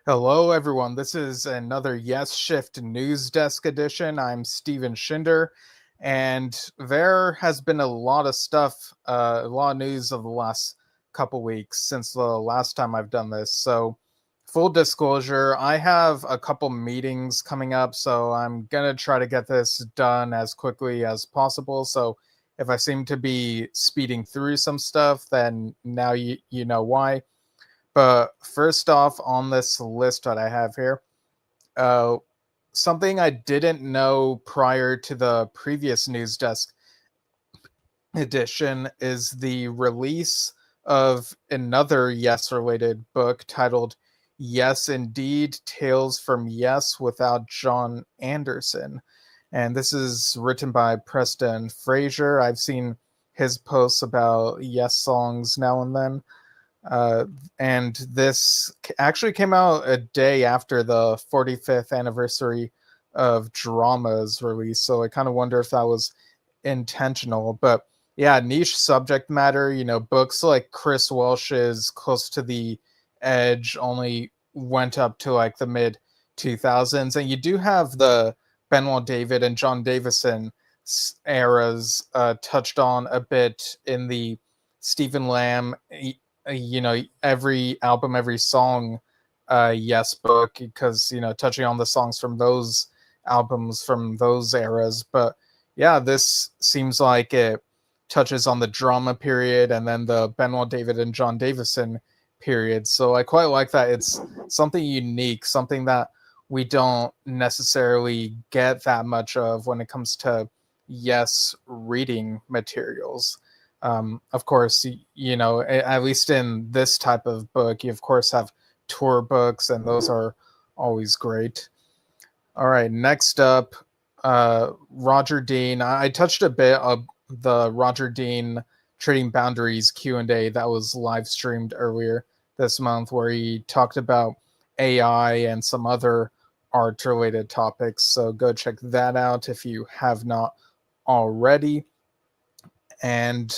Hello, everyone. This is another Yesshift News Desk edition. I'm Steven Schinder, and there has been a lot of stuff, a lot of news of the last couple weeks since the last time I've done this. So, full disclosure, I have a couple meetings coming up, so I'm gonna try to get this done as quickly as possible. So, if I seem to be speeding through some stuff, then now you know why. But first off, on this list that I have here, uh, something I didn't know prior to the previous News Desk edition is the release of another Yes related book titled Yes Indeed Tales from Yes without Jon Anderson. And this is written by Preston Fraser. I've seen his posts about Yes songs now and then. And this actually came out a day after the 45th anniversary of Drama's release, so I kind of wonder if that was intentional. But yeah, niche subject matter. Books like Chris Welsh's Close to the Edge only went up to like the mid 2000s, and you do have the Benoit David and John Davison eras touched on a bit in the Stephen Lamb every album, every song Yes book, because touching on the songs from those albums from those eras. But yeah, this seems like it touches on the drama period and then the Benoit David and John Davison period. So I quite like that. It's something unique, something that we don't necessarily get that much of when it comes to Yes reading materials. Of course, at least in this type of book, you of course have tour books, and those are always great. All right, next up, Roger Dean. I touched a bit of the Roger Dean Trading Boundaries Q&A that was live streamed earlier this month, where he talked about AI and some other art-related topics. So go check that out if you have not already. And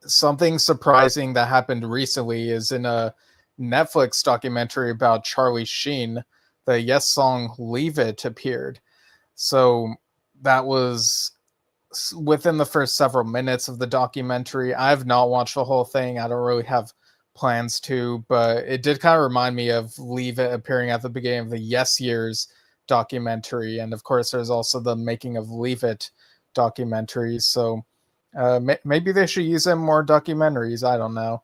something surprising that happened recently is in a Netflix documentary about Charlie Sheen, the Yes song Leave It appeared. So that was within the first several minutes of the documentary. I've not watched the whole thing. I don't really have plans to, but it did kind of remind me of Leave It appearing at the beginning of the Yes Years documentary. And of course, there's also the Making of Leave It documentary. So maybe they should use them more documentaries. I don't know.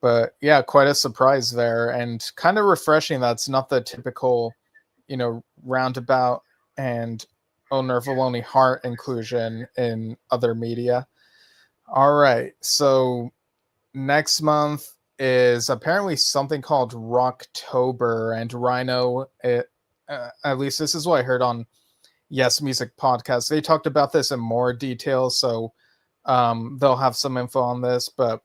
But yeah, quite a surprise there, and kind of refreshing that's not the typical, roundabout and Oh Nerve Lonely Heart inclusion in other media. All right. So next month is apparently something called Rocktober, and Rhino, at least this is what I heard on Yes Music Podcast. They talked about this in more detail, so they'll have some info on this, but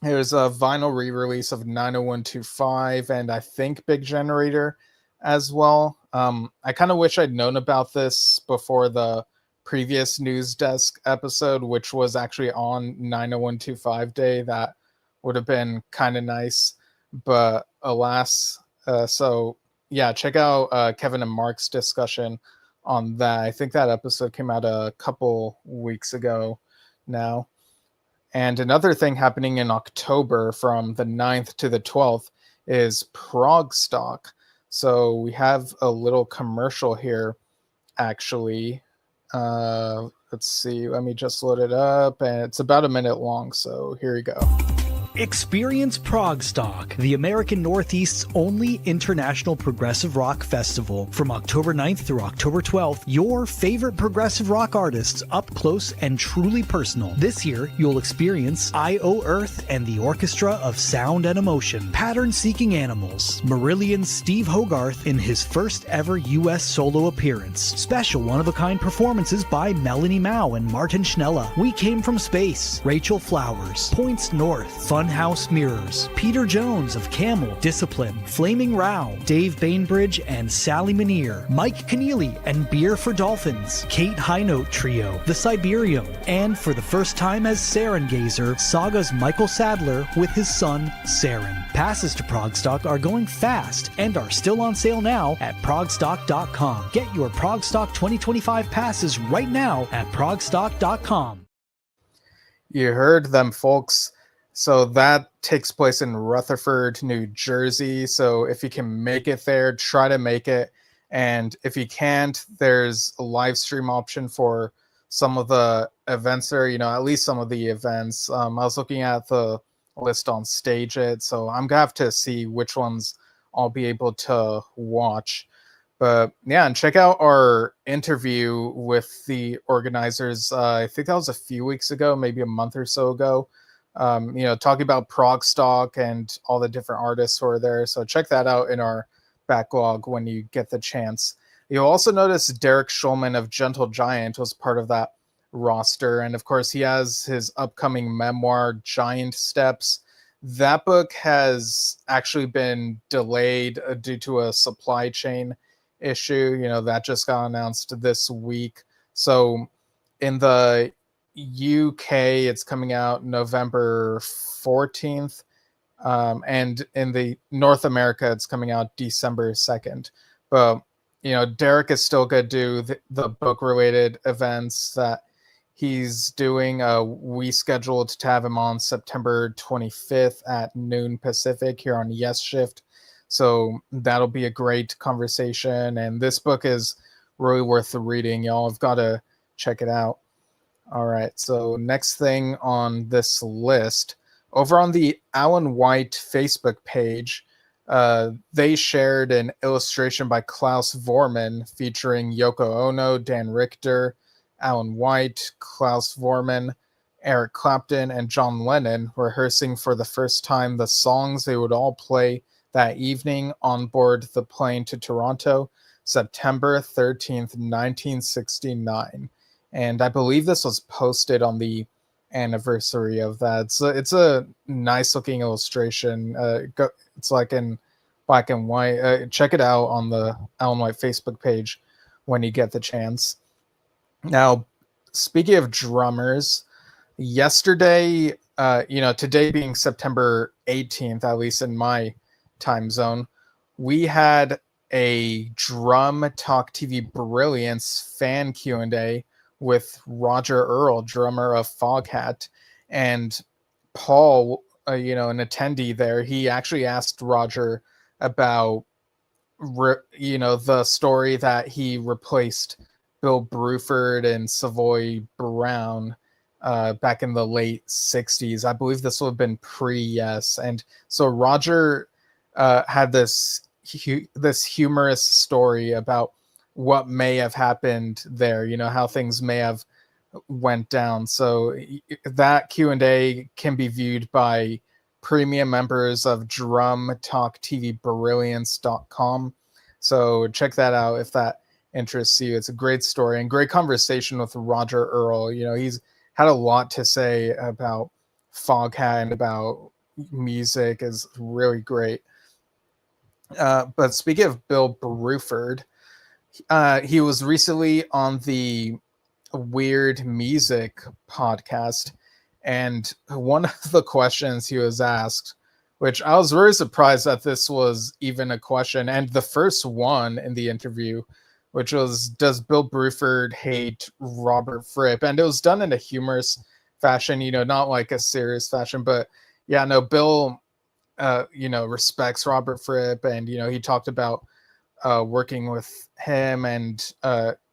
there's a vinyl re-release of 90125 and I think Big Generator as well. I kind of wish I'd known about this before the previous News Desk episode, which was actually on 90125 day. That would have been kind of nice, but alas. So yeah, check out Kevin and Mark's discussion on that. I think that episode came out a couple weeks ago now. And another thing happening in October from the 9th to the 12th is Progstock. So we have a little commercial here, actually. Let's see, let me just load it up, and it's about a minute long, so here we go. Experience Progstock, the American Northeast's only international progressive rock festival. From October 9th through October 12th, your favorite progressive rock artists up close and truly personal. This year, you'll experience I.O. Earth and the Orchestra of Sound and Emotion, Pattern-Seeking Animals, Marillion's Steve Hogarth in his first ever U.S. solo appearance, special one-of-a-kind performances by Melanie Mao and Martin Schnella, We Came From Space, Rachel Flowers, Points North, Fun Funhouse Mirrors, Peter Jones of Camel, Discipline, Flaming Row, Dave Bainbridge and Sally Manier, Mike Keneally and Beer for Dolphins, Kate Highnote Trio, The Siberium, and for the first time as Saren Gazer, Saga's Michael Sadler with his son, Saren. Passes to Progstock are going fast and are still on sale now at progstock.com. Get your Progstock 2025 passes right now at progstock.com. You heard them, folks. So that takes place in Rutherford, New Jersey. So if you can make it there, try to make it. And if you can't, there's a live stream option for some of the events there, at least some of the events. I was looking at the list on Stage It, so I'm gonna have to see which ones I'll be able to watch. But yeah, and check out our interview with the organizers. I think that was a few weeks ago, maybe a month or so ago. Talking about Progstock and all the different artists who are there. So check that out in our backlog when you get the chance. You'll also notice Derek Schulman of Gentle Giant was part of that roster. And of course, he has his upcoming memoir, Giant Steps. That book has actually been delayed due to a supply chain issue. That just got announced this week. So in the UK, it's coming out November 14th. And in the North America, it's coming out December 2nd. But, Derek is still going to do the book-related events that he's doing. We scheduled to have him on September 25th at noon Pacific here on Yesshift. So that'll be a great conversation. And this book is really worth the reading. Y'all have got to check it out. All right. So next thing on this list, over on the Alan White Facebook page, they shared an illustration by Klaus Vormann featuring Yoko Ono, Dan Richter, Alan White, Klaus Vormann, Eric Clapton, and John Lennon rehearsing for the first time the songs they would all play that evening on board the plane to Toronto, September 13th, 1969. And I believe this was posted on the anniversary of that. So it's a nice looking illustration. It's like in black and white. Check it out on the Alan White Facebook page when you get the chance. Now, speaking of drummers, yesterday, today being September 18th, at least in my time zone, we had a Drum Talk TV Brilliance fan Q&A with Roger Earl, drummer of Foghat, and Paul, an attendee there. He actually asked Roger about, the story that he replaced Bill Bruford and Savoy Brown back in the late 60s. I believe this would have been pre-Yes. And so Roger had this humorous story about what may have happened there, how things may have went down. So that Q&A can be viewed by premium members of drumtalktvbrilliance.com. So check that out if that interests you. It's a great story and great conversation with Roger Earl. He's had a lot to say about Foghat and about music. Is really great. But speaking of Bill Bruford, he was recently on the Weird Music podcast, and one of the questions he was asked, which I was very surprised that this was even a question, and the first one in the interview, which was, does Bill Bruford hate Robert Fripp? And it was done in a humorous fashion, not like a serious fashion, but yeah, no, Bill, respects Robert Fripp, and, he talked about working with him, and,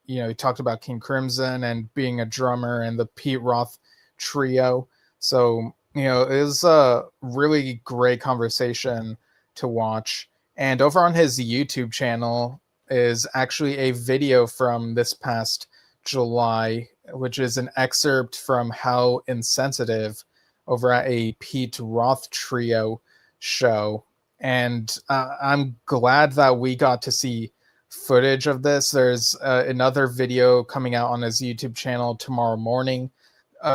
he talked about King Crimson and being a drummer and the Pete Roth trio. So, it was a really great conversation to watch. And over on his YouTube channel is actually a video from this past July, which is an excerpt from How Insensitive over at a Pete Roth trio show. And I'm glad that we got to see footage of this. There's another video coming out on his YouTube channel tomorrow morning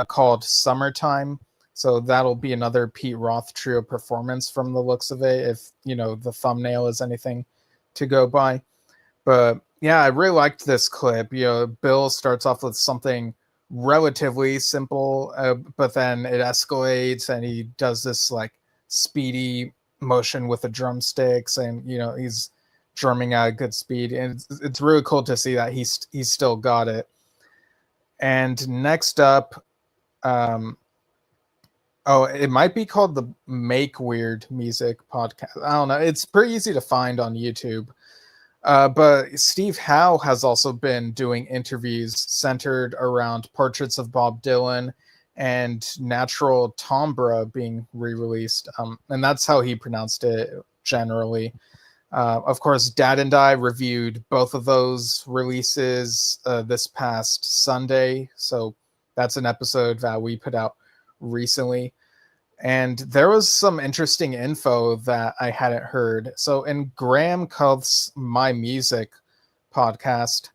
called Summertime. So that'll be another Pete Roth trio performance from the looks of it, if the thumbnail is anything to go by. But yeah, I really liked this clip. Bill starts off with something relatively simple, but then it escalates and he does this like speedy motion with the drumsticks, and he's drumming at a good speed, and it's really cool to see that he's still got it. And next up, it might be called the Make Weird Music Podcast. I don't know. It's pretty easy to find on YouTube. But Steve Howe has also been doing interviews centered around portraits of Bob Dylan and Natural Timbre being re-released. And that's how he pronounced it generally. Of course, Dad and I reviewed both of those releases this past Sunday. So that's an episode that we put out recently. And there was some interesting info that I hadn't heard. So in Graham Cuth's My Music podcast,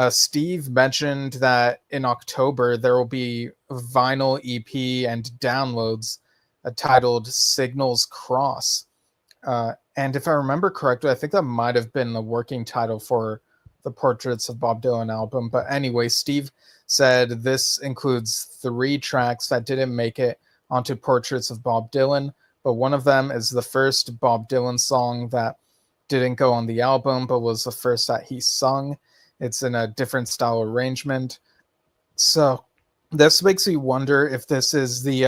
Steve mentioned that in October there will be vinyl EP and downloads titled Signals Cross. And if I remember correctly, I think that might have been the working title for the Portraits of Bob Dylan album. But anyway, Steve said this includes 3 tracks that didn't make it onto Portraits of Bob Dylan, but one of them is the first Bob Dylan song that didn't go on the album, but was the first that he sung. It's in a different style arrangement. So this makes me wonder if this is the,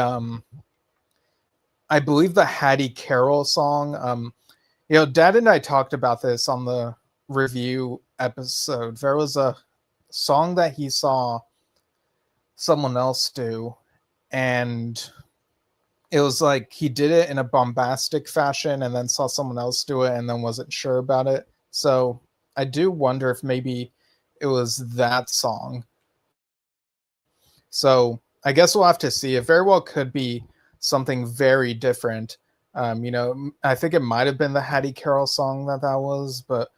I believe the Hattie Carroll song. Dad and I talked about this on the review episode. There was a song that he saw someone else do, and it was like he did it in a bombastic fashion and then saw someone else do it and then wasn't sure about it. So I do wonder if maybe it was that song. So I guess we'll have to see. It very well could be something very different. I think it might have been the Hattie Carroll song that was, but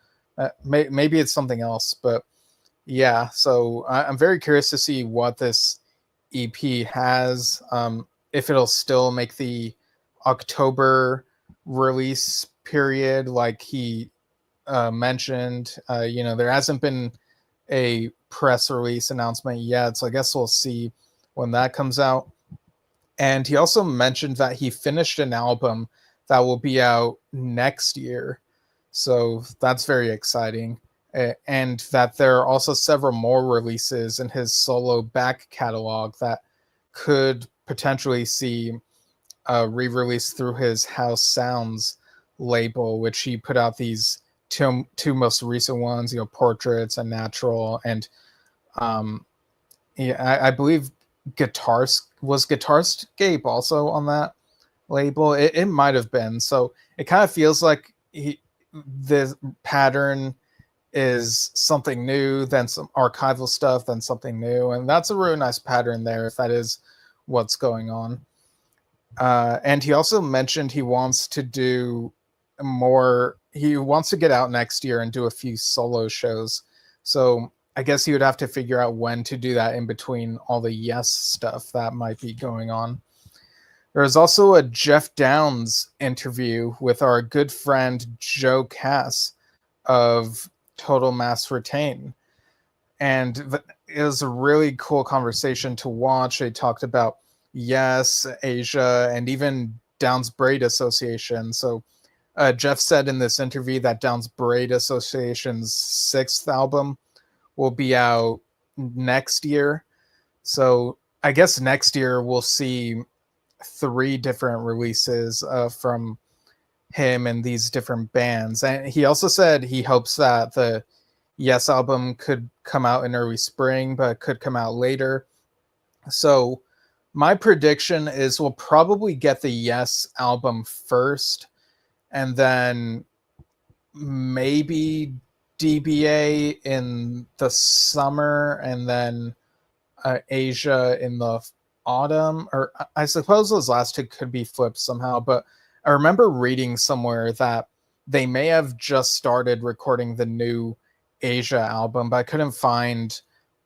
maybe it's something else. But yeah, so I'm very curious to see what this EP has. If it'll still make the October release period like he mentioned. There hasn't been a press release announcement yet, so I guess we'll see when that comes out. And he also mentioned that he finished an album that will be out next year, so that's very exciting. And that there are also several more releases in his solo back catalog that could potentially see a re-release through his House Sounds label, which he put out these two most recent ones, Portraits and Natural. And I believe Guitarscape also on that label. It might have been. So it kind of feels like the pattern is something new, then some archival stuff, then something new. And that's a really nice pattern there, if that is what's going on. And he also mentioned he wants to do more. He wants to get out next year and do a few solo shows. So I guess he would have to figure out when to do that in between all the Yes stuff that might be going on. There was also a Jeff Downs interview with our good friend Joe Cass of Total Mass Retain. And it was a really cool conversation to watch. They talked about Yes, Asia, and even Downs Braid Association. So Jeff said in this interview that Downs Braid Association's 6th album will be out next year. So I guess next year we'll see 3 different releases from him and these different bands. And he also said he hopes that the Yes album could come out in early spring, but could come out later. So my prediction is we'll probably get the Yes album first, and then maybe DBA in the summer, and then Asia in the autumn. Or I suppose those last 2 could be flipped somehow, but I remember reading somewhere that they may have just started recording the new Asia album, but I couldn't find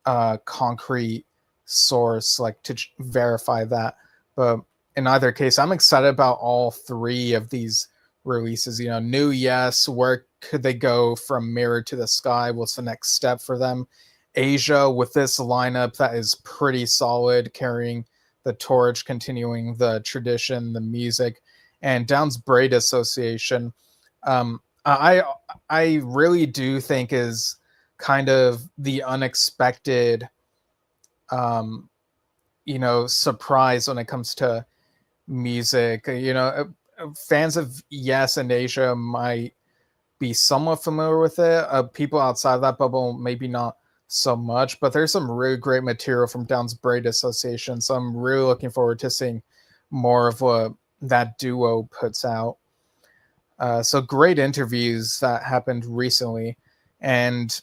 a concrete source to verify that. But in either case, I'm excited about all three of these releases. New Yes, where could they go from Mirror to the Sky? What's the next step for them? Asia, with this lineup that is pretty solid, carrying the torch, continuing the tradition, the music, and Downs Braid Association. I really do think is kind of the unexpected, um, surprise when it comes to music. Fans of Yes and Asia might be somewhat familiar with it. People outside that bubble, maybe not so much, but there's some really great material from Downs Braid Association. So I'm really looking forward to seeing more of what that duo puts out. So great interviews that happened recently. And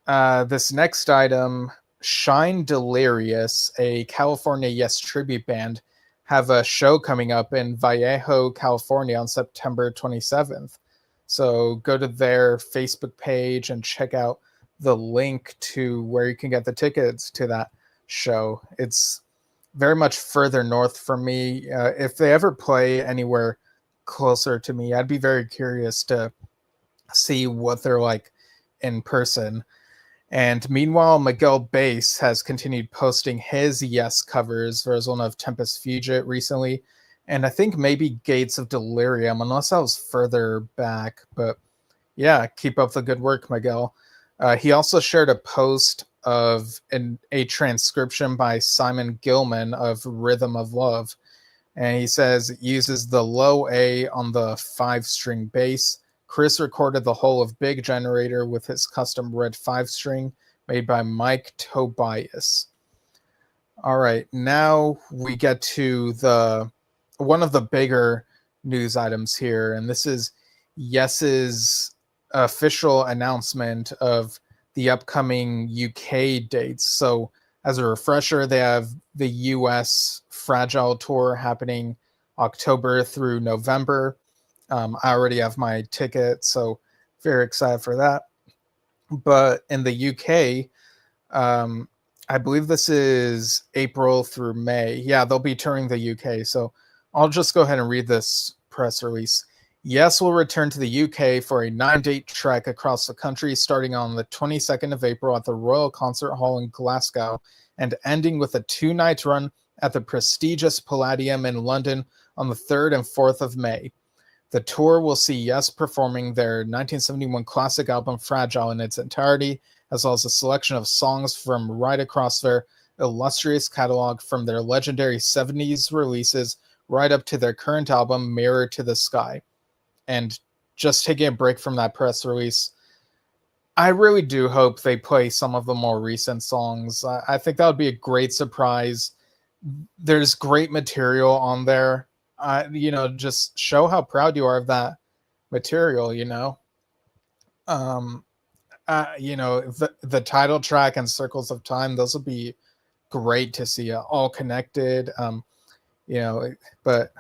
this next item, Shine Delirious, a California Yes tribute band, have a show coming up in Vallejo, California on September 27th. So go to their Facebook page and check out the link to where you can get the tickets to that show. It's very much further north from me. If they ever play anywhere closer to me, I'd be very curious to see what they're like in person. And meanwhile, Miguel Bass has continued posting his Yes covers, version of Tempest Fugit recently, and I think maybe Gates of Delirium, unless that was further back. But yeah, keep up the good work, Miguel. He also shared a post of a transcription by Simon Gilman of Rhythm of Love. And he says it uses the low A on the 5-string bass. Chris recorded the whole of Big Generator with his custom red 5-string made by Mike Tobias. All right, now we get to one of the bigger news items here, and this is Yes's official announcement of the upcoming UK dates. So as a refresher, they have the US Fragile Tour happening October through November. I already have my ticket, so very excited for that. But in the UK, I believe this is April through May. Yeah, they'll be touring the UK. So I'll just go ahead and read this press release. Yes will return to the UK for a 9-date trek across the country starting on the 22nd of April at the Royal Concert Hall in Glasgow and ending with a 2-night run at the prestigious Palladium in London on the 3rd and 4th of May. The tour will see Yes performing their 1971 classic album Fragile in its entirety, as well as a selection of songs from right across their illustrious catalog, from their legendary 70s releases right up to their current album Mirror to the Sky. And just taking a break from that press release, I really do hope they play some of the more recent songs. I think that would be a great surprise. There's great material on there. Just show how proud you are of that material, the title track and Circles of Time, those will be great to see all connected. But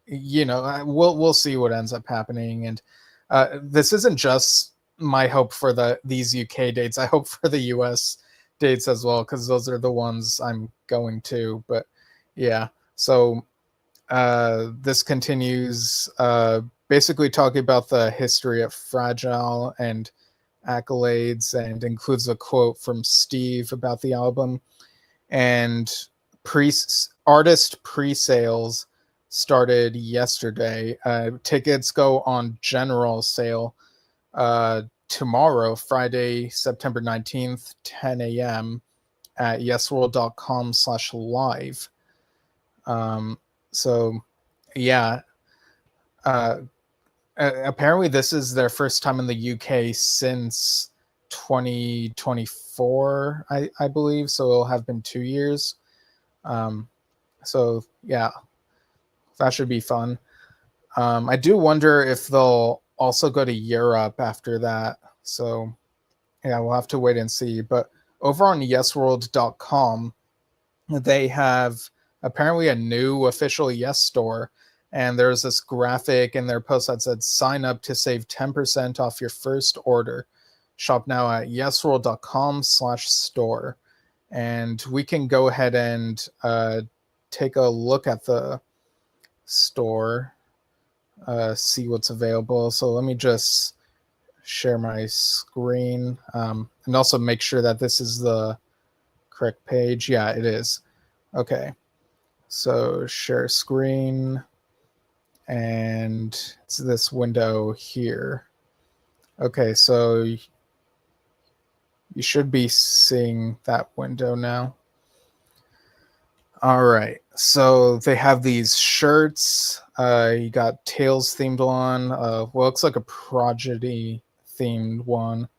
we'll see what ends up happening. And this isn't just my hope for these UK dates. I hope for the US dates as well, because those are the ones I'm going to. But yeah, so this continues basically talking about the history of Fragile and accolades, and includes a quote from Steve about the album. And artist pre-sales started yesterday. Tickets go on general sale tomorrow, Friday, September 19th, 10 a.m. at yesworld.com/live. So, yeah. Apparently, this is their first time in the UK since 2024, I believe. So it'll have been 2 years. So, yeah, that should be fun. I do wonder if they'll also go to Europe after that. So, yeah, we'll have to wait and see. But over on yesworld.com, they have apparently a new official Yes store. And there's this graphic in their post that said, sign up to save 10% off your first order. Shop now at yesworld.com/store. And we can go ahead and take a look at the store, see what's available. So let me just share my screen, and also make sure that this is the correct page. Yeah, it is. Okay, so share screen, and it's this window here. Okay, so you should be seeing that window now. All right, so they have these shirts. You got Tails themed one. Well, looks like a Prodigy themed one.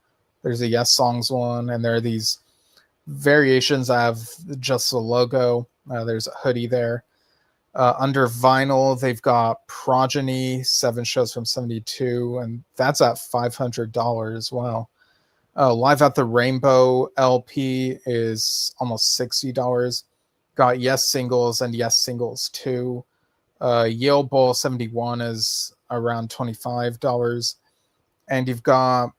There's a Yes Songs one, and there are these variations that have just the logo. There's a hoodie there. Under vinyl, they've got Progeny, 7 shows from 72, and that's at $500. Wow. Live at the Rainbow LP is almost $60. Got Yes Singles and Yes Singles 2. Yale Bowl 71 is around $25. And you've got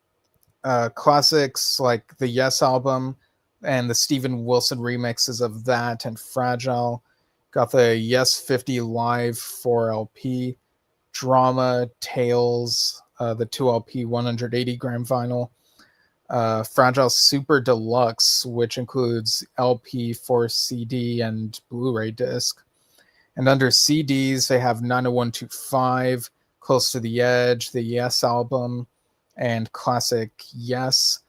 classics like the Yes album and the Steven Wilson remixes of that and Fragile. Got the Yes 50 Live 4 LP, Drama, Tales, the 2 LP 180 gram vinyl, Fragile Super Deluxe, which includes LP, 4 CD, and Blu-ray disc. And under CDs, they have 90125, Close to the Edge, the Yes album, and Classic Yes.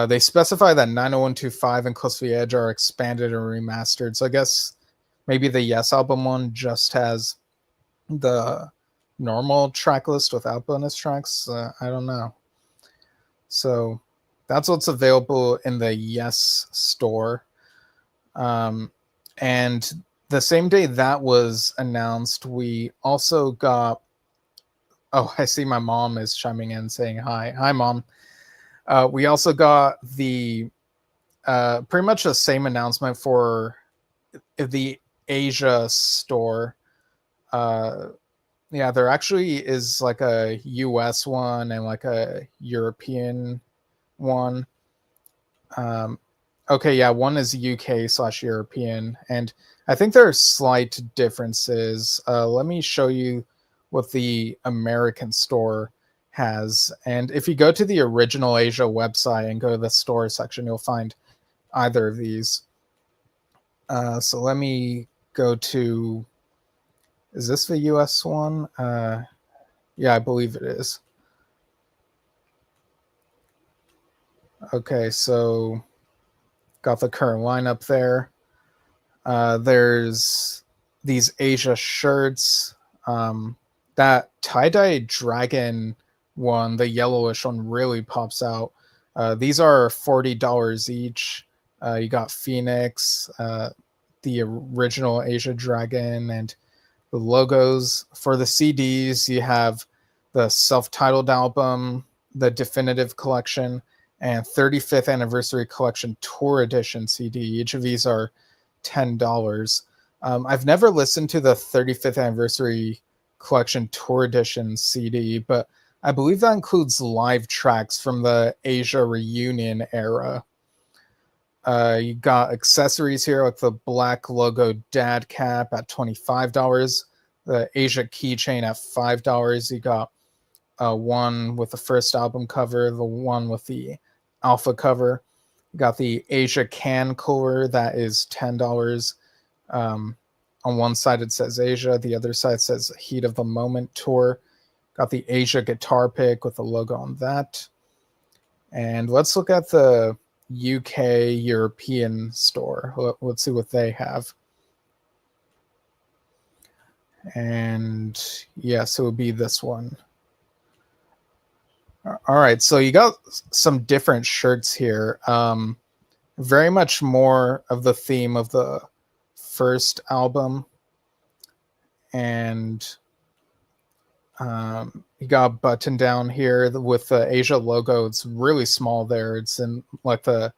They specify that 90125 and Close to the Edge are expanded or remastered. So I guess maybe the Yes album one just has the normal track list without bonus tracks. I don't know. So that's what's available in the Yes store. And the same day that was announced, we also got... Oh, I see my mom is chiming in saying hi. Hi, Mom. We also got the pretty much the same announcement for the Asia store. Yeah, there actually is like a US one and like a European one. Okay, yeah, one is UK/European, and I think there are slight differences. Let me show you what the American store has. And if you go to the original Asia website and go to the store section, you'll find either of these. So let me go to... Is this the US one? Yeah, I believe it is. Okay, so got the current lineup there. There's these Asia shirts. That tie-dye dragon one, the yellowish one, really pops out. These are $40 each. You got Phoenix, the original Asia dragon, and the logos. For the CDs, you have the self-titled album, the definitive collection, and 35th anniversary collection tour edition CD. Each of these are $10. I've never listened to the 35th anniversary collection tour edition CD, but I believe that includes live tracks from the Asia reunion era. You got accessories here like the black logo dad cap at $25, the Asia keychain at $5. You got one with the first album cover, the one with the alpha cover. You got the Asia can cooler that is $10. On one side it says Asia, the other side says Heat of the Moment Tour. Got the Asia guitar pick with the logo on that. And let's look at the UK European store. Let's see what they have. And yeah, so it would be this one. All right, so you got some different shirts here. Very much more of the theme of the first album. And you got a button down here with the Asia logo. It's really small there. It's in like the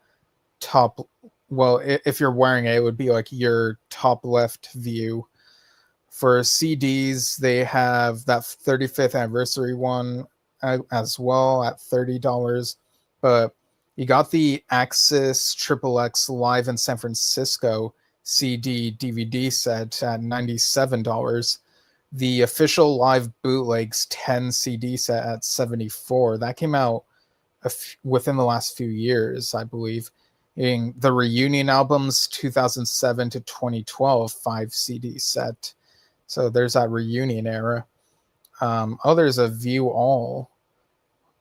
top... Well, if you're wearing it, it would be like your top left view. For CDs, they have that 35th anniversary one as well at $30. But you got the Axis XXX Live in San Francisco CD DVD set at $97. the official live bootlegs 10 CD set at 74. That came out within the last few years, I believe. In the reunion albums 2007 to 2012 5 CD set. So there's that reunion era. There's a view all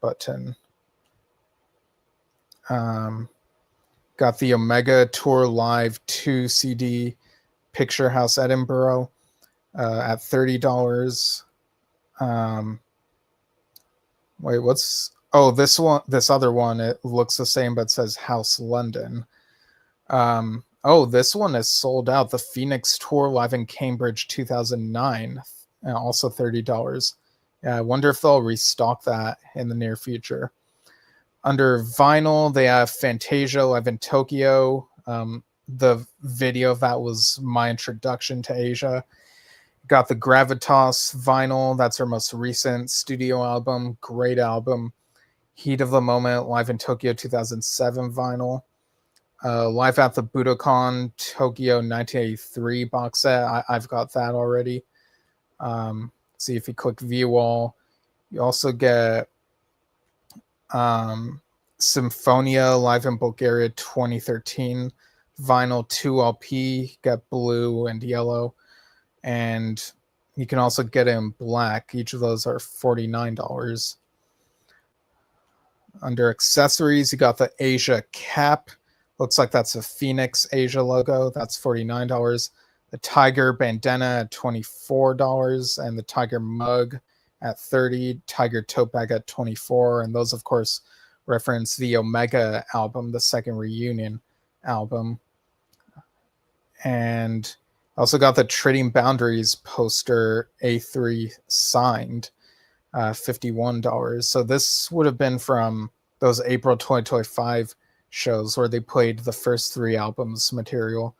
button. Got the Omega Tour Live 2 CD Picture House Edinburgh at $30. Wait, what's... Oh, this other one, it looks the same, but says House London. This one is sold out. The Phoenix Tour Live in Cambridge 2009, also $30. Yeah, I wonder if they'll restock that in the near future. Under vinyl, they have Fantasia Live in Tokyo. The video of that was my introduction to Asia. Got the Gravitas vinyl. That's her most recent studio album. Great album. Heat of the Moment Live in Tokyo 2007 vinyl. Live at the Budokan Tokyo 1983 box set. I've got that already. See if you click view all. You also get Symphonia Live in Bulgaria 2013 vinyl 2 LP. Get blue and yellow. And you can also get it in black. Each of those are $49. Under accessories, you got the Asia cap. Looks like that's a Phoenix Asia logo. That's $49. The Tiger bandana at $24. And the Tiger mug at $30. Tiger tote bag at $24. And those, of course, reference the Omega album, the second reunion album. And also got the Trading Boundaries poster A3 signed. $51. So this would have been from those April 2025 shows where they played the first 3 albums material.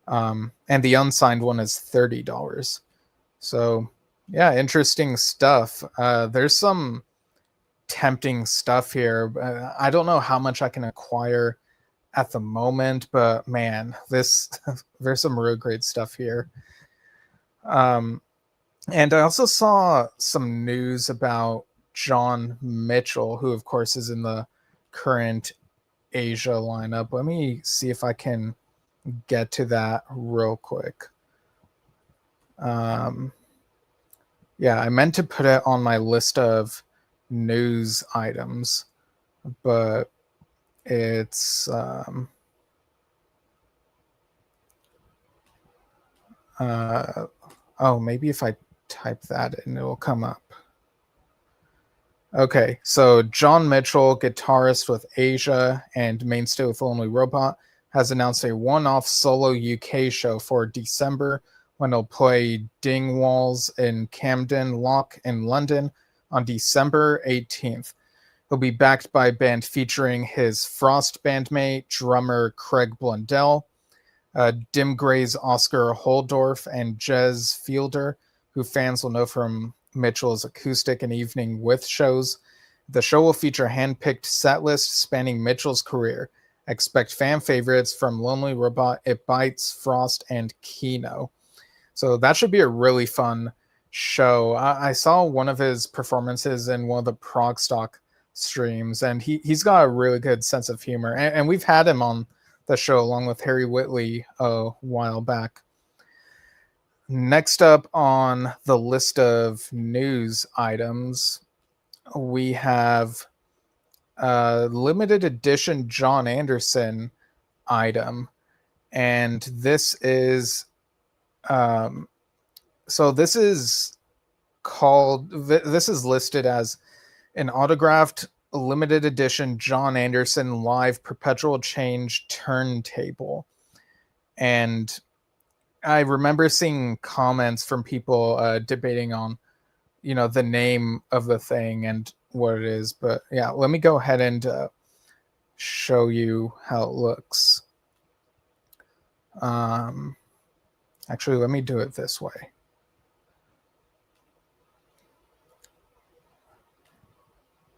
And the unsigned one is $30. So yeah, interesting stuff. There's some tempting stuff here. I don't know how much I can acquire at the moment, but man, there's some real great stuff here. And I also saw some news about Jon Mitchell, who, of course, is in the current Asia lineup. Let me see if I can get to that real quick. Yeah, I meant to put it on my list of news items, but it's... maybe if I type that in, it will come up. Okay, so Jon Mitchell, guitarist with Asia and mainstay with Lonely Robot, has announced a one-off solo UK show for December when he'll play Dingwalls in Camden Lock in London on December 18th. He'll be backed by a band featuring his Frost bandmate, drummer Craig Blundell, Dim Gray's Oscar Holdorf, and Jez Fielder, who fans will know from Mitchell's acoustic and evening with shows. The show will feature a hand-picked set list spanning Mitchell's career. Expect fan favorites from Lonely Robot, It Bites, Frost, and Kino. So that should be a really fun show. I saw one of his performances in one of the Prog Stock streams, and he's got a really good sense of humor. And we've had him on the show along with Harry Whitley a while back. Next up on the list of news items, we have a limited edition Jon Anderson item. And this is... this is listed as an autographed limited edition Jon Anderson live perpetual change turntable. And I remember seeing comments from people debating on, the name of the thing and what it is. But yeah, let me go ahead and show you how it looks. Actually, let me do it this way.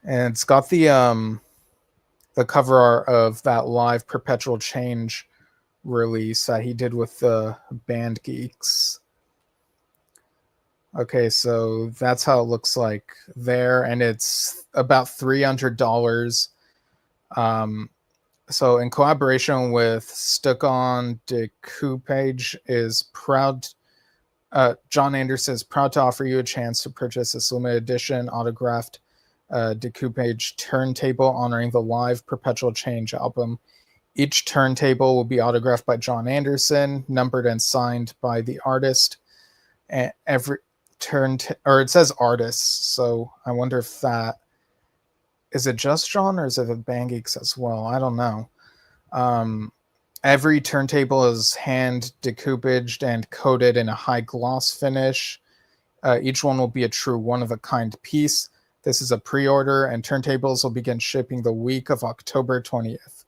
And it's got the cover art of that live perpetual change release that he did with the Band Geeks. Okay, so that's how it looks like there, and it's about $300. So in collaboration with Stuck-on Decoupage is proud. Jon Anderson is proud to offer you a chance to purchase this limited edition autographed decoupage turntable honoring the live Perpetual Change album. Each turntable will be autographed by Jon Anderson, numbered and signed by the artist. And every or it says artists, so I wonder if that is it just Jon or is it the Band Geeks as well? I don't know. Every turntable is hand decoupaged and coated in a high gloss finish. Each one will be a true one-of-a-kind piece. This is a pre-order, and turntables will begin shipping the week of October 20th.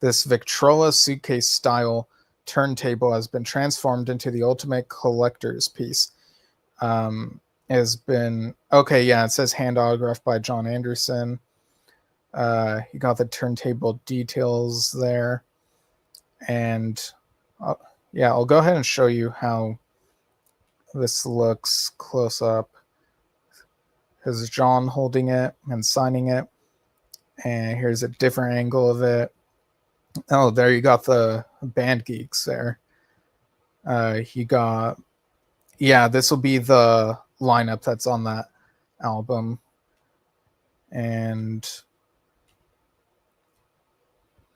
This Victrola suitcase-style turntable has been transformed into the ultimate collector's piece. Has been... Okay, yeah, it says hand autographed by Jon Anderson. You got the turntable details there. And yeah, I'll go ahead and show you how this looks close up. Here's Jon holding it and signing it. And here's a different angle of it. Oh, there you got the Band Geeks there. You got... Yeah, this will be the lineup that's on that album. And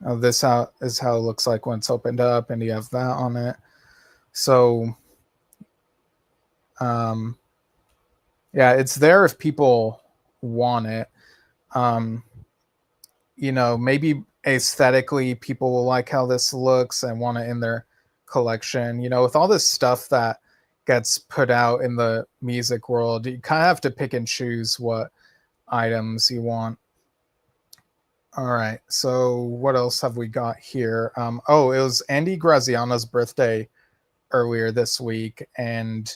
this is how it looks like when it's opened up, and you have that on it. So, yeah, it's there if people want it. Maybe aesthetically people will like how this looks and want it in their collection. With all this stuff that gets put out in the music world, you kind of have to pick and choose what items you want. All right, so what else have we got here? It was Andy Graziano's birthday earlier this week, and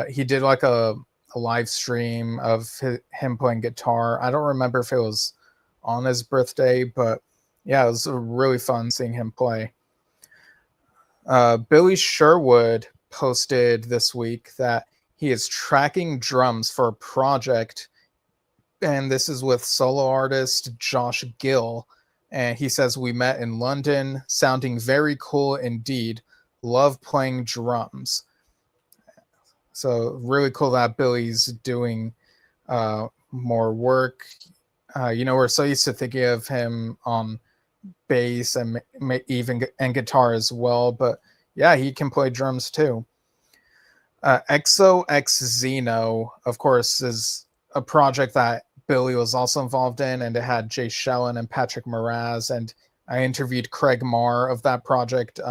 he did like a live stream of him playing guitar. I don't remember if it was on his birthday, but yeah, it was really fun seeing him play. Billy Sherwood posted this week that he is tracking drums for a project, and this is with solo artist Josh Gill. And he says, "We met in London, sounding very cool indeed. Love playing drums." So really cool that Billy's doing more work. We're so used to thinking of him on bass and even and guitar as well, but yeah, he can play drums too. XOX Xeno, of course, is a project that Billy was also involved in, and it had Jay Shellen and Patrick Moraz, and I interviewed Craig Marr of that project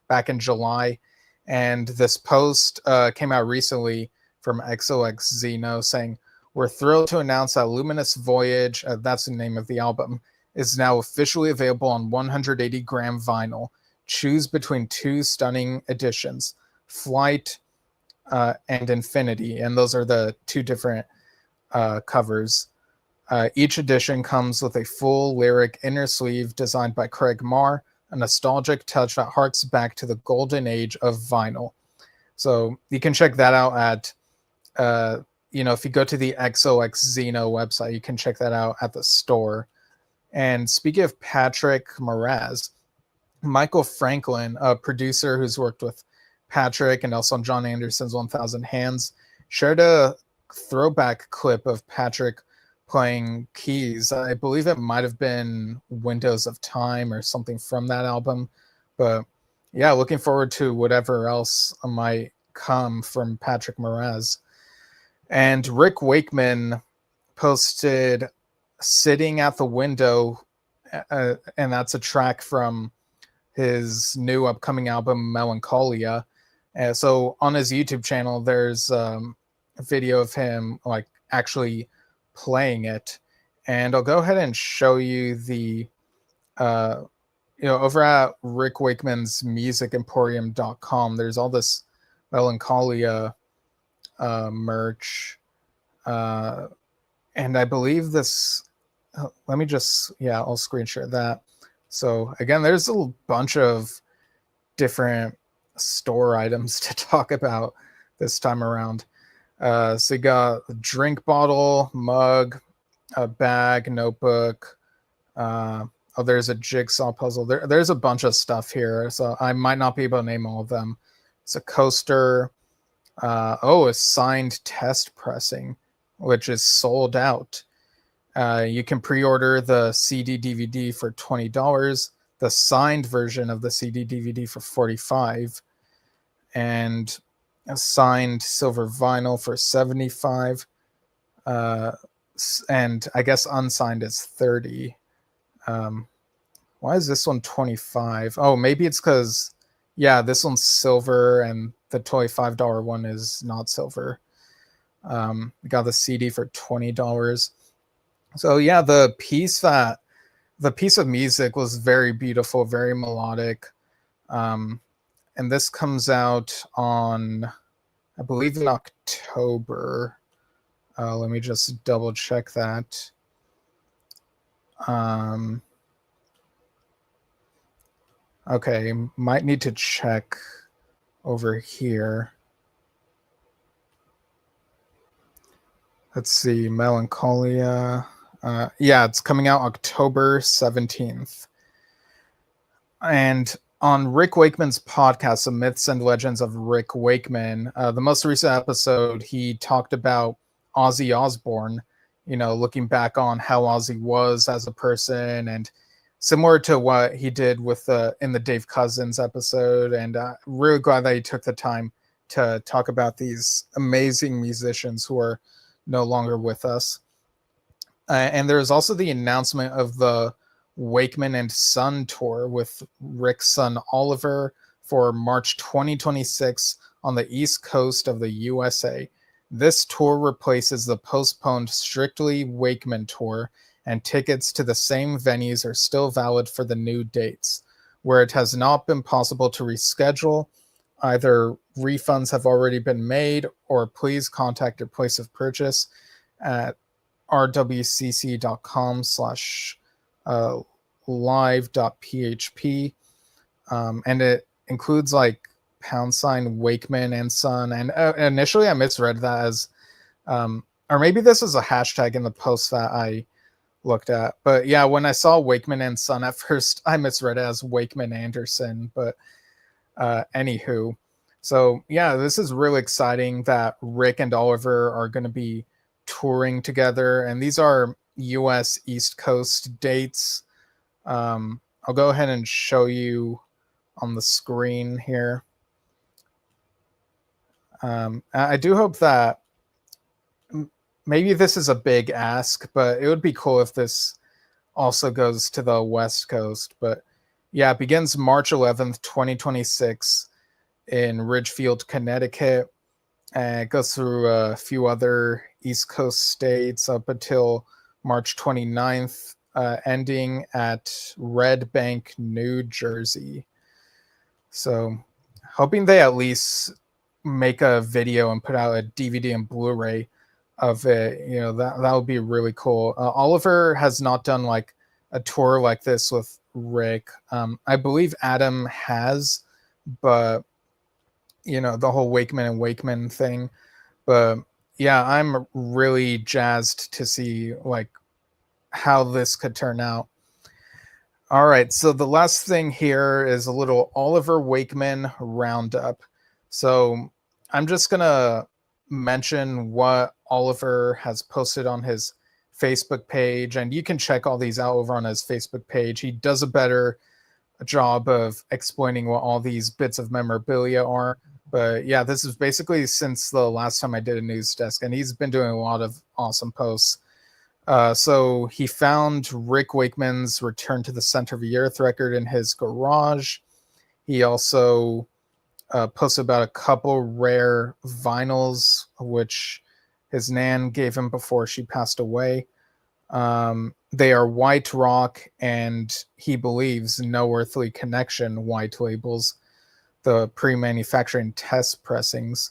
back in July, and this post came out recently from XOX Xeno saying, "We're thrilled to announce that Luminous Voyage," that's the name of the album, "is now officially available on 180-gram vinyl. Choose between two stunning editions, Flight and Infinity," and those are the two different covers. Each edition comes with a full lyric inner sleeve designed by Craig Marr, a nostalgic touch that harks back to the golden age of vinyl. So you can check that out at, if you go to the XOX Xeno website, you can check that out at the store. And speaking of Patrick Moraz, Michael Franklin, a producer who's worked with Patrick and also on Jon Anderson's 1000 Hands, shared a throwback clip of Patrick playing keys. I believe it might have been Windows of Time or something from that album. But yeah, looking forward to whatever else might come from Patrick Moraz. And Rick Wakeman posted Sitting at the Window, and that's a track from his new upcoming album, Melancholia. So on his YouTube channel, there's a video of him like actually playing it, and I'll go ahead and show you the over at Rick Wakeman's musicemporium.com, there's all this Melancholia merch, and I believe this, let me just, I'll screen share that. So again, there's a bunch of different store items to talk about this time around. So you got a drink bottle, mug, a bag, notebook. There's a jigsaw puzzle. There's a bunch of stuff here, so I might not be able to name all of them. It's a coaster. A signed test pressing, which is sold out. You can pre-order the CD DVD for $20, the signed version of the CD DVD for $45, and a signed silver vinyl for $75. And I guess unsigned is $30. Why is this one $25? Oh, maybe it's because, yeah, this one's silver and the $25 one is not silver. We got the CD for $20. So yeah, the piece of music was very beautiful, very melodic. And this comes out on, I believe, in October. Let me just double check that. Okay, might need to check over here. Let's see, Melancholia. Yeah, it's coming out October 17th. And on Rick Wakeman's podcast, The Myths and Legends of Rick Wakeman, the most recent episode, he talked about Ozzy Osbourne, looking back on how Ozzy was as a person, and similar to what he did with in the Dave Cousins episode. And really glad that he took the time to talk about these amazing musicians who are no longer with us. And there was also the announcement of the Wakeman and Son tour with Rick's son Oliver for March 2026 on the East Coast of the USA. This tour replaces the postponed Strictly Wakeman tour, and tickets to the same venues are still valid for the new dates. Where it has not been possible to reschedule, either refunds have already been made, or please contact your place of purchase at rwcc.com/live.php. And it includes like # Wakeman and Son. And initially I misread that as, or maybe this is a hashtag in the post that I looked at. But yeah, when I saw Wakeman and Son at first, I misread it as Wakeman Anderson. But anywho, so yeah, this is really exciting that Rick and Oliver are going to be touring together, and these are US East Coast dates. I'll go ahead and show you on the screen here. I do hope that maybe this is a big ask, but it would be cool if this also goes to the West Coast. But yeah, it begins March 11th, 2026 in Ridgefield, Connecticut. And it goes through a few other East Coast states up until March 29th, ending at Red Bank, New Jersey. So hoping they at least make a video and put out a DVD and Blu-ray of it. That would be really cool. Oliver has not done like a tour like this with Rick. I believe Adam has, but the whole Wakeman and Wakeman thing. But yeah, I'm really jazzed to see like how this could turn out. All right, so the last thing here is a little Oliver Wakeman roundup. So I'm just gonna mention what Oliver has posted on his Facebook page, and you can check all these out over on his Facebook page. He does a better job of explaining what all these bits of memorabilia are. But yeah, this is basically since the last time I did a news desk, and he's been doing a lot of awesome posts. So he found Rick Wakeman's Return to the Center of the Earth record in his garage. He also posted about a couple rare vinyls, which his nan gave him before she passed away. They are White Rock and he believes No Earthly Connection white labels, the pre-manufacturing test pressings.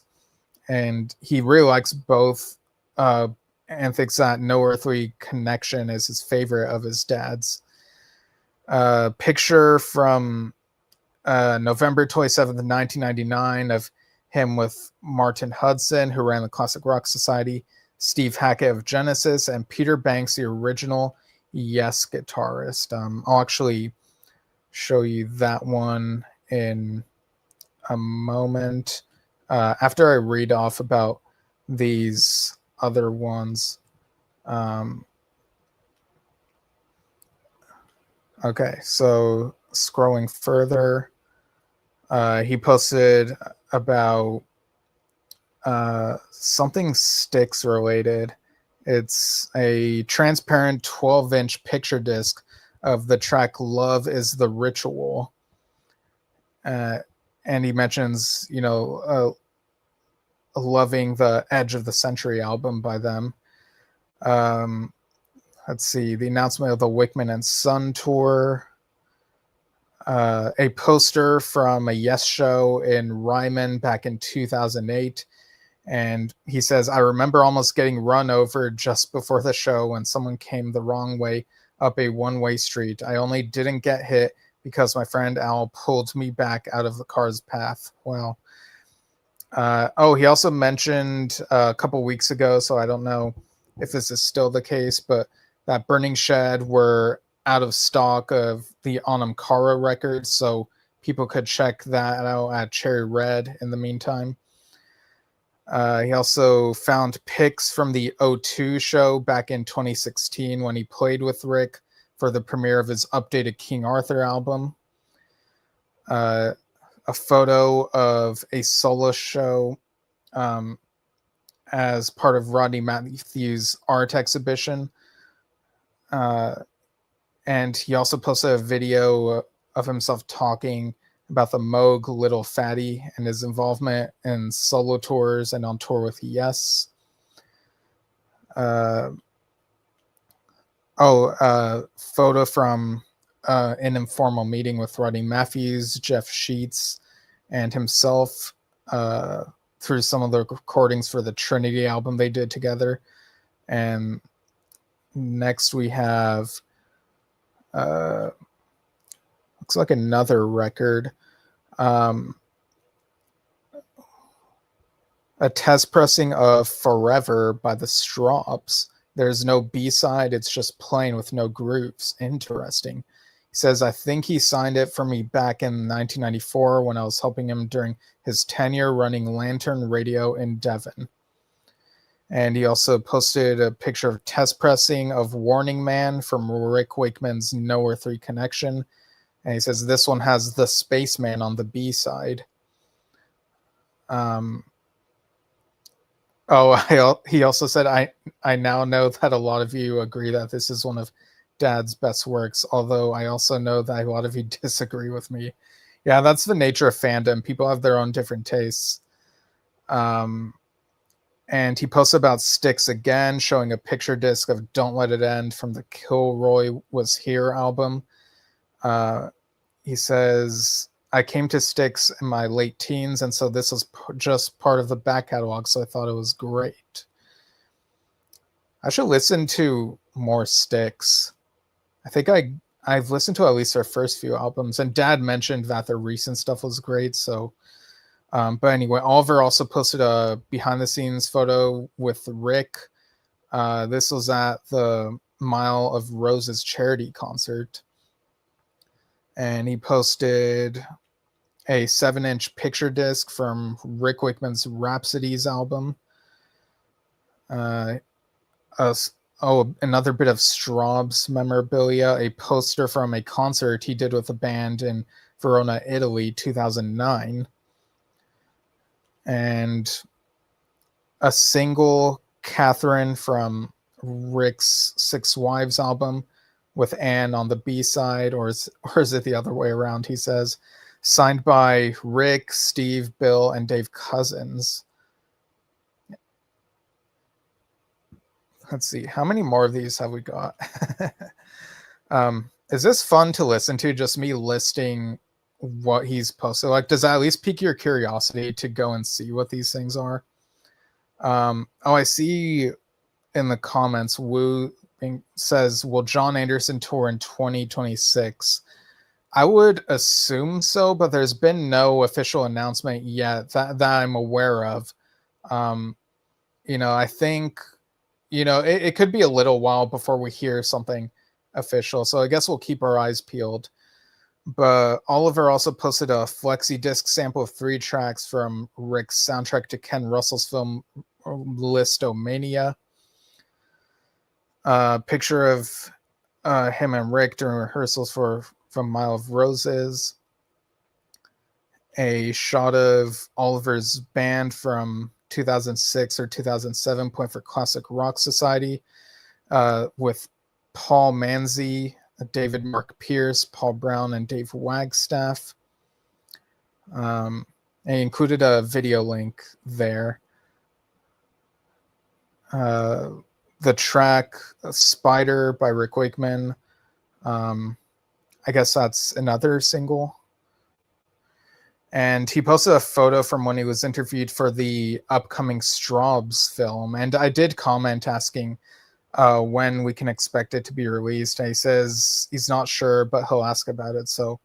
And he really likes both and thinks that No Earthly Connection is his favorite of his dad's. Picture from November 27th, 1999 of him with Martin Hudson, who ran the Classic Rock Society, Steve Hackett of Genesis, and Peter Banks, the original Yes guitarist. I'll actually show you that one in a moment after I read off about these other ones. Okay, so scrolling further, he posted about something Styx related. It's a transparent 12-inch picture disc of the track Love is the Ritual. And he mentions, loving the Edge of the Century album by them. Let's see, the announcement of the Wakeman Son tour. A poster from a Yes show in Ryman back in 2008. And he says, I remember almost getting run over just before the show when someone came the wrong way up a one-way street. I only didn't get hit because my friend Al pulled me back out of the car's path. Well, he also mentioned a couple weeks ago, so I don't know if this is still the case, but that Burning Shed were out of stock of the Onam Kara records, so people could check that out at Cherry Red in the meantime. He also found pics from the O2 show back in 2016 when he played with Rick for the premiere of his updated King Arthur album. A photo of a solo show as part of Rodney Matthews' art exhibition. And he also posted a video of himself talking about the Moog Little Fatty and his involvement in solo tours and on tour with Yes. Photo from an informal meeting with Rodney Matthews, Jeff Sheets, and himself through some of the recordings for the Trinity album they did together. And next we have looks like another record. A test pressing of Forever by the Strawps. There's no B-side, it's just plain with no grooves. Interesting. He says, I think he signed it for me back in 1994 when I was helping him during his tenure running Lantern Radio in Devon. And he also posted a picture of test pressing of Warning Man from Rick Wakeman's No Earthly Connection. And he says this one has the Spaceman on the B-side. He also said, I now know that a lot of you agree that this is one of Dad's best works, although I also know that a lot of you disagree with me. Yeah, that's the nature of fandom. People have their own different tastes. And he posts about Styx again, showing a picture disc of Don't Let It End from the Kilroy Was Here album. He says, I came to Styx in my late teens, and so this was just part of the back catalog, so I thought it was great. I should listen to more Styx. I think I've listened to at least their first few albums, and Dad mentioned that their recent stuff was great, so... but anyway, Oliver also posted a behind-the-scenes photo with Rick. This was at the Mile of Roses charity concert. And he posted a 7-inch picture disc from Rick Wakeman's Rhapsodies album. Another bit of Straub's memorabilia, a poster from a concert he did with a band in Verona, Italy, 2009. And a single, Catherine, from Rick's Six Wives album with Anne on the B-side, or is it the other way around, he says, signed by Rick, Steve, Bill, and Dave Cousins. Let's see, how many more of these have we got? Is this fun to listen to, just me listing what he's posted? Like, does that at least pique your curiosity to go and see what these things are? I see in the comments, Wu says, will Jon Anderson tour in 2026? I would assume so, but there's been no official announcement yet that I'm aware of. Um, I think, it could be a little while before we hear something official. So I guess we'll keep our eyes peeled. But Oliver also posted a flexi disc sample of 3 tracks from Rick's soundtrack to Ken Russell's film Listomania. A picture of him and Rick during rehearsals from Mile of Roses. A shot of Oliver's band from 2006 or 2007, Point for Classic Rock Society, with Paul Manzi, David Mark Pierce, Paul Brown, and Dave Wagstaff. And he included a video link there. The track Spider by Rick Wakeman. I guess that's another single. And he posted a photo from when he was interviewed for the upcoming Straubs film. And I did comment asking when we can expect it to be released. And he says he's not sure, but he'll ask about it. So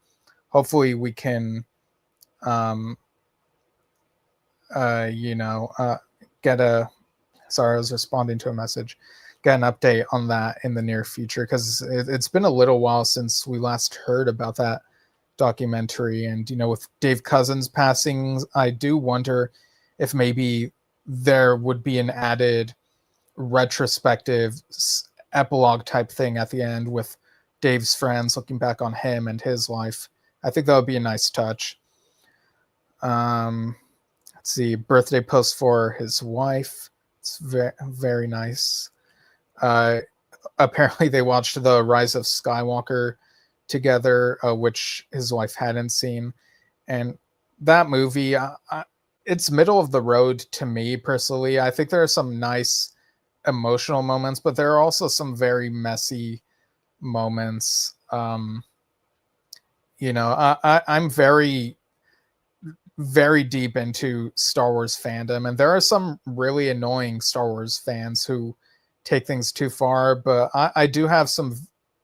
hopefully we can, get a... Sorry, I was responding to a message. Get an update on that in the near future, because it's been a little while since we last heard about that documentary. And with Dave Cousins passing, I do wonder if maybe there would be an added retrospective epilogue type thing at the end with Dave's friends looking back on him and his life. I think that would be a nice touch. Let's see, birthday post for his wife. It's very, very nice. Apparently they watched The Rise of Skywalker together, which his wife hadn't seen. And that movie, it's middle of the road to me personally. I think there are some nice emotional moments, but there are also some very messy moments. I'm very, very deep into Star Wars fandom, and there are some really annoying Star Wars fans who take things too far, but I do have some,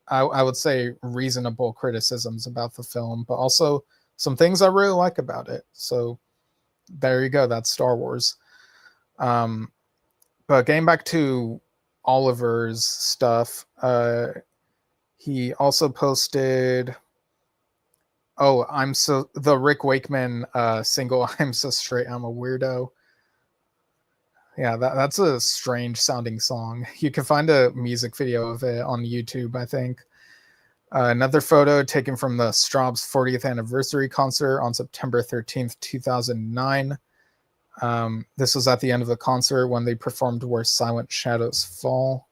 I would say, reasonable criticisms about the film, but also some things I really like about it. So there you go. That's Star Wars. But getting back to Oliver's stuff, he also posted, the Rick Wakeman single, I'm So Straight, I'm a Weirdo. Yeah, that's a strange sounding song. You can find a music video of it on YouTube, I think. Another photo taken from the Straubs 40th anniversary concert on September 13th, 2009. This was at the end of the concert when they performed Where Silent Shadows Fall.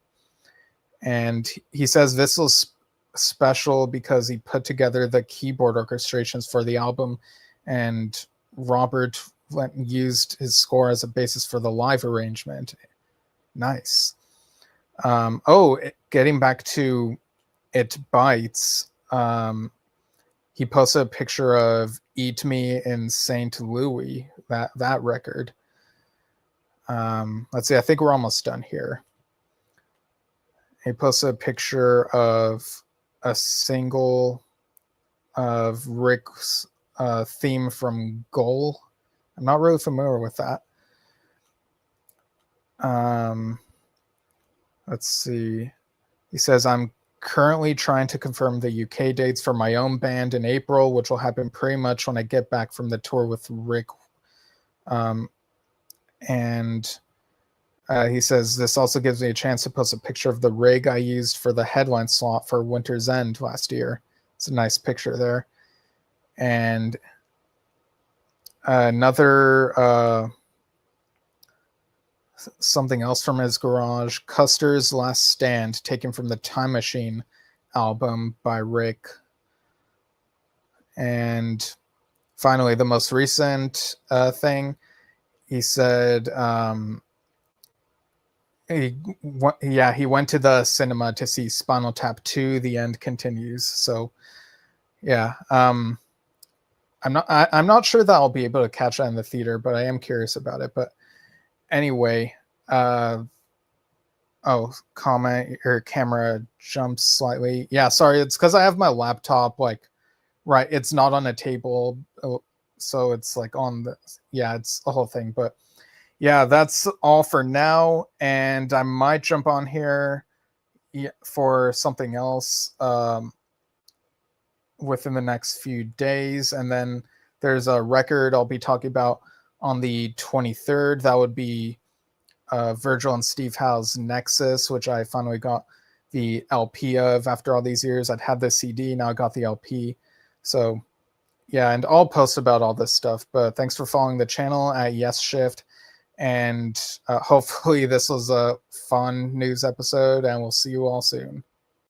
And he says this was special because he put together the keyboard orchestrations for the album, and Robert used his score as a basis for the live arrangement. Nice. Getting back to It Bites, he posted a picture of Eat Me in St. Louis, that record. Let's see, I think we're almost done here. He posted a picture of a single of Rick's theme from Goal. I'm not really familiar with that. Let's see. He says, I'm currently trying to confirm the UK dates for my own band in April, which will happen pretty much when I get back from the tour with Rick. He says, this also gives me a chance to post a picture of the rig I used for the headline slot for Winter's End last year. It's a nice picture there. And another something else from his garage, Custer's Last Stand, taken from the Time Machine album by Rick. And finally, the most recent thing, he said he went to the cinema to see Spinal Tap 2, The End Continues. So yeah, I'm not sure that I'll be able to catch that in the theater, but I am curious about it. But anyway, comment, your camera jumps slightly. Yeah, sorry, it's because I have my laptop like Right, it's not on a table, so it's like on the, yeah, it's a whole thing. But yeah, that's all for now, and I might jump on here for something else within the next few days, and then there's a record I'll be talking about on the 23rd. That would be Virgil and Steve Howe's Nexus, which I finally got the LP of after all these years. I'd had the CD, now I got the LP. So yeah, and I'll post about all this stuff. But thanks for following the channel at Yesshift, and hopefully this was a fun news episode, and we'll see you all soon.